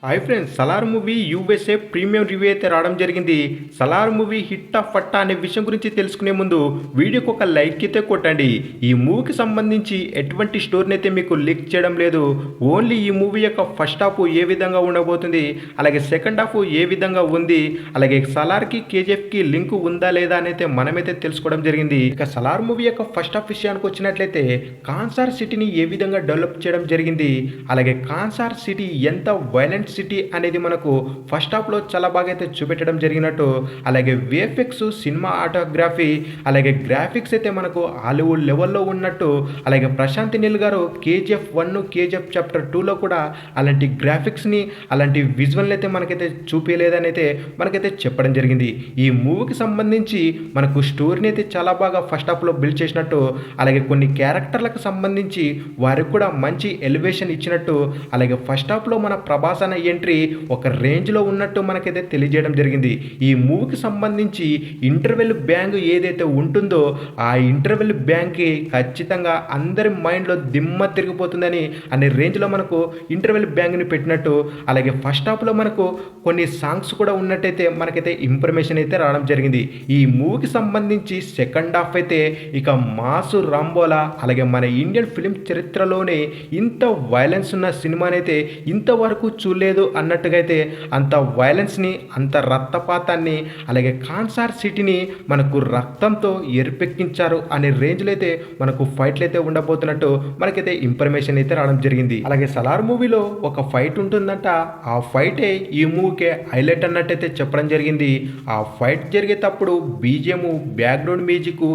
Hi friends, Salaar movie USA premium review అయితే రావడం జరిగింది. సలార్ మూవీ హిట్టా ఫట్టా అనే విషయం గురించి తెలుసుకునే ముందు వీడియోకి ఒక లైక్ అయితే కొట్టండి. ఈ మూవీకి సంబంధించి ఎటువంటి స్టోరీని అయితే మీకు లీక్ చేయడం లేదు. ఓన్లీ ఈ మూవీ యొక్క ఫస్ట్ హాఫ్ ఏ విధంగా ఉండబోతుంది, అలాగే సెకండ్ హాఫ్ ఏ విధంగా ఉంది, అలాగే సలార్కి కేజీఎఫ్కి లింక్ ఉందా లేదా అని అయితే మనమైతే తెలుసుకోవడం జరిగింది. ఇక సలార్ మూవీ యొక్క ఫస్ట్ హాఫ్ విషయానికి వచ్చినట్లయితే కాన్సార్ సిటీని ఏ విధంగా డెవలప్ చేయడం జరిగింది, అలాగే కాన్సార్ సిటీ ఎంత వైలెంట్ సిటీ అనేది మనకు ఫస్ట్ హాఫ్లో చాలా బాగా అయితే చూపెట్టడం జరిగినట్టు, అలాగే విఎఫ్ఎక్స్, సినిమా ఆటోగ్రఫీ, అలాగే గ్రాఫిక్స్ అయితే మనకు హాలీవుడ్ లెవెల్లో ఉన్నట్టు, అలాగే ప్రశాంత్ నీల్ గారు కేజీఎఫ్ 1, కేజీఎఫ్ చాప్టర్ 2లో కూడా అలాంటి గ్రాఫిక్స్ని, అలాంటి విజువల్ని అయితే మనకైతే చూపించలేదని అయితే మనకైతే చెప్పడం జరిగింది. ఈ మూవీకి సంబంధించి మనకు స్టోరీని అయితే చాలా బాగా ఫస్ట్ హాఫ్లో బిల్డ్ చేసినట్టు, అలాగే కొన్ని క్యారెక్టర్లకు సంబంధించి వారికి కూడా మంచి ఎలివేషన్ ఇచ్చినట్టు, అలాగే ఫస్ట్ హాఫ్లో మన ప్రభాస్ అన్న ఎంట్రీ ఒక రేంజ్లో ఉన్నట్టు మనకైతే తెలియజేయడం జరిగింది. ఈ మూవీకి సంబంధించి ఇంటర్వెల్ బ్యాంగ్ ఏదైతే ఉంటుందో ఆ ఇంటర్వెల్ బ్యాంగ్కి ఖచ్చితంగా అందరి మైండ్లో దిమ్మ తిరిగిపోతుందని అనే రేంజ్లో మనకు ఇంటర్వెల్ బ్యాంగ్ని పెట్టినట్టు, అలాగే ఫస్ట్ హాఫ్లో మనకు కొన్ని సాంగ్స్ కూడా ఉన్నట్టయితే మనకైతే ఇన్ఫర్మేషన్ అయితే రావడం జరిగింది. ఈ మూవీకి సంబంధించి సెకండ్ హాఫ్ అయితే ఇక మాసు రాంబోలా, అలాగే మన ఇండియన్ ఫిలిం చరిత్రలోనే ఇంత వైలెన్స్ ఉన్న సినిమానైతే ఇంతవరకు చూడలేదు అన్నట్టుగా అయితే అంత వైలెన్స్ని, అంత రక్తపాతాన్ని, అలాగే కాన్సార్ సిటీని మనకు రక్తంతో ఎరిపెక్కించారు అనే రేంజ్లో అయితే మనకు ఫైట్లు అయితే ఉండబోతున్నట్టు మనకైతే ఇన్ఫర్మేషన్ అయితే రావడం జరిగింది. అలాగే సలార్ మూవీలో ఒక ఫైట్ ఉంటుందంట. ఆ ఫైటే ఈ మూవీకే హైలైట్ అన్నట్టయితే చెప్పడం జరిగింది. ఆ ఫైట్ జరిగేటప్పుడు బీజిఎం, బ్యాక్గ్రౌండ్ మ్యూజిక్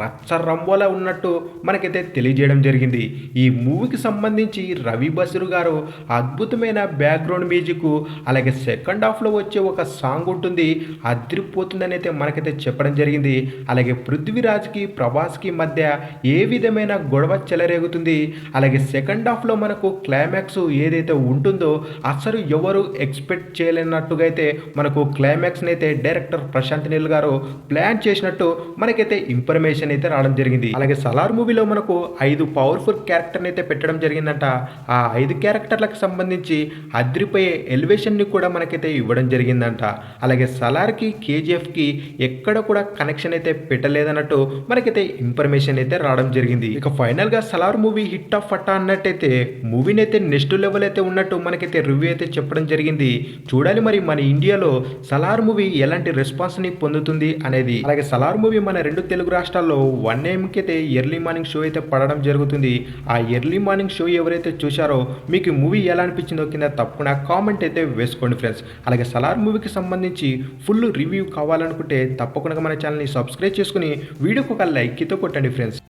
రచ్చ రంబోలా ఉన్నట్టు మనకైతే తెలియజేయడం జరిగింది. ఈ మూవీకి సంబంధించి రవి బసరు గారు అద్భుతమైన బ్యాక్గ్రౌండ్ మ్యూజిక్, అలాగే సెకండ్ హాఫ్లో వచ్చే ఒక సాంగ్ ఉంటుంది, అదిరిపోతుందని అయితే మనకైతే చెప్పడం జరిగింది. అలాగే పృథ్వీరాజ్కి ప్రభాస్కి మధ్య ఏ విధమైన గొడవ చెలరేగుతుంది, అలాగే సెకండ్ హాఫ్లో మనకు క్లైమాక్స్ ఏదైతే ఉంటుందో అసలు ఎవరు ఎక్స్పెక్ట్ చేయలేనట్టుగా అయితే మనకు క్లైమాక్స్ని అయితే డైరెక్టర్ ప్రశాంత్ నీల్ గారు ప్లాన్ చేసినట్టు మనకైతే ఇన్ఫర్మేషన్ అయితే రావడం జరిగింది. అలాగే సలార్ మూవీలో మనకు 5 పవర్ఫుల్ క్యారెక్టర్ని అయితే పెట్టడం జరిగిందంట. ఆ 5 క్యారెక్టర్లకు సంబంధించి అదిరిపోయే ఎలివేషన్ని కూడా మనకైతే ఇవ్వడం జరిగిందంట. అలాగే సలార్కి కేజీఎఫ్కి ఎక్కడ కూడా కనెక్షన్ అయితే పెట్టలేదన్నట్టు మనకైతే ఇన్ఫర్మేషన్ అయితే రావడం జరిగింది. ఇక ఫైనల్గా సలార్ మూవీ హిట్ ఆఫ్ ఫట్టా అన్నట్టయితే మూవీని అయితే నెక్స్ట్ లెవెల్ అయితే ఉన్నట్టు మనకైతే రివ్యూ అయితే చెప్పడం జరిగింది. చూడాలి మరి మన ఇండియాలో సలార్ మూవీ ఎలాంటి రెస్పాన్స్ని పొందుతుంది అనేది. అలాగే సలార్ మూవీ మన 2 తెలుగు రాష్ట్రాల్లో 1 AM-కి అయితే ఎర్లీ మార్నింగ్ షో అయితే పడడం జరుగుతుంది. ఆ ఎర్లీ మార్నింగ్ షో ఎవరైతే చూశారో మీకు మూవీ ఎలా అనిపించిందో కింద తప్పకుండా కామెంట్ అయితే వేసుకోండి ఫ్రెండ్స్. అలాగే సలార్ మూవీకి సంబంధించి ఫుల్ రివ్యూ కావాలనుకుంటే తప్పకుండా మన ఛానల్ని సబ్స్క్రైబ్ చేసుకుని వీడియోకి ఒక లైక్ అయితే కొట్టండి ఫ్రెండ్స్.